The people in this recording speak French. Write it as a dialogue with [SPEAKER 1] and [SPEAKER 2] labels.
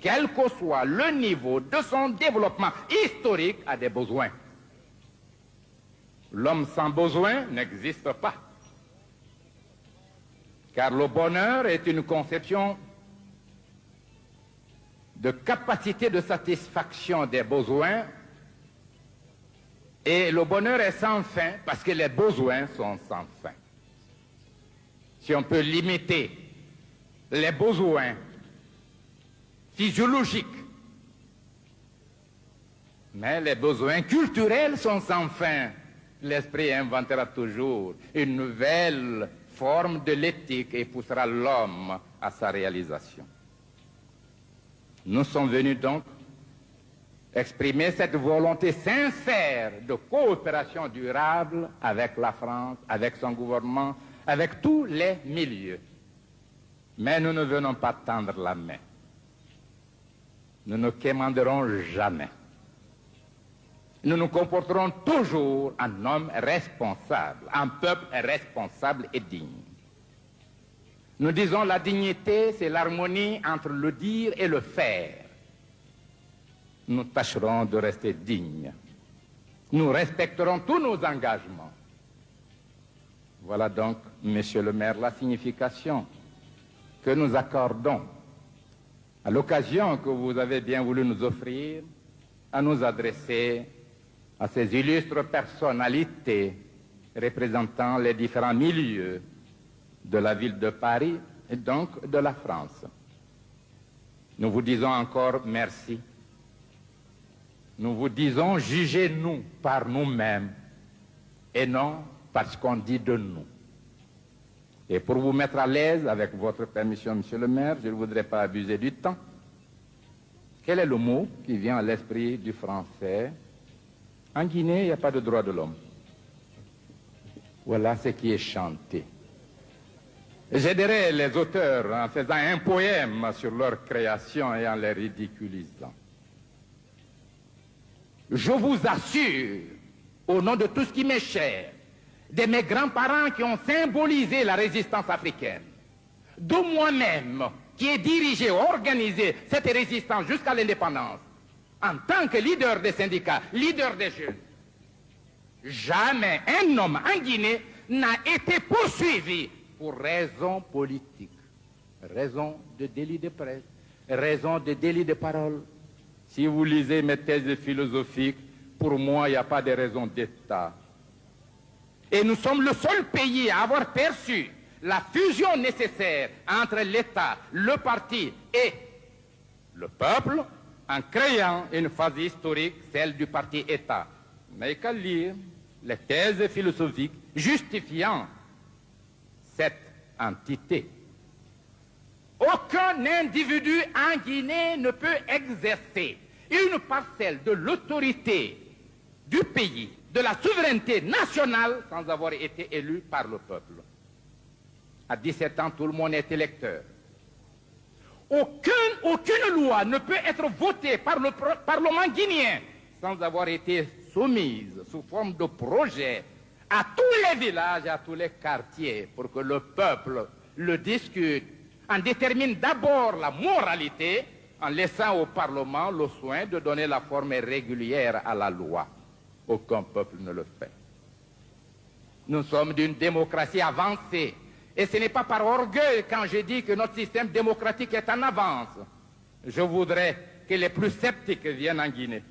[SPEAKER 1] quel que soit le niveau de son développement historique, a des besoins. L'homme sans besoin n'existe pas. Car le bonheur est une conception de capacité de satisfaction des besoins, et le bonheur est sans fin parce que les besoins sont sans fin. Si on peut limiter les besoins physiologiques, mais les besoins culturels sont sans fin, l'esprit inventera toujours une nouvelle forme de l'éthique et poussera l'homme à sa réalisation. Nous sommes venus donc exprimer cette volonté sincère de coopération durable avec la France, avec son gouvernement, avec tous les milieux. Mais nous ne venons pas tendre la main. Nous ne quémanderons jamais. Nous nous comporterons toujours en homme responsable, en peuple responsable et digne. Nous disons la dignité, c'est l'harmonie entre le dire et le faire. Nous tâcherons de rester dignes. Nous respecterons tous nos engagements. Voilà donc, Monsieur le maire, la signification que nous accordons à l'occasion que vous avez bien voulu nous offrir à nous adresser à ces illustres personnalités représentant les différents milieux de la ville de Paris et donc de la France. Nous vous disons encore merci. Nous vous disons jugez-nous par nous-mêmes et non parce qu'on dit de nous. Et pour vous mettre à l'aise, avec votre permission, Monsieur le maire, je ne voudrais pas abuser du temps. Quel est le mot qui vient à l'esprit du français? En Guinée, il n'y a pas de droit de l'homme. Voilà ce qui est chanté. J'aiderai les auteurs en faisant un poème sur leur création et en les ridiculisant. Je vous assure, au nom de tout ce qui m'est cher, de mes grands-parents qui ont symbolisé la résistance africaine, de moi-même qui ai dirigé, organisé cette résistance jusqu'à l'indépendance, en tant que leader des syndicats, leader des jeunes, jamais un homme en Guinée n'a été poursuivi pour raison politique, raison de délit de presse, raison de délit de parole. Si vous lisez mes thèses philosophiques, pour moi, il n'y a pas de raison d'État. Et nous sommes le seul pays à avoir perçu la fusion nécessaire entre l'État, le parti et le peuple en créant une phase historique, celle du parti État. Mais qu'à lire les thèses philosophiques justifiant cette entité. Aucun individu en Guinée ne peut exercer une parcelle de l'autorité du pays, de la souveraineté nationale, sans avoir été élu par le peuple. À 17 ans, tout le monde est électeur. Aucune loi ne peut être votée par le Parlement guinéen sans avoir été soumise sous forme de projet à tous les villages, à tous les quartiers, pour que le peuple le discute, en détermine d'abord la moralité, en laissant au Parlement le soin de donner la forme régulière à la loi. Aucun peuple ne le fait. Nous sommes d'une démocratie avancée. Et ce n'est pas par orgueil quand je dis que notre système démocratique est en avance. Je voudrais que les plus sceptiques viennent en Guinée.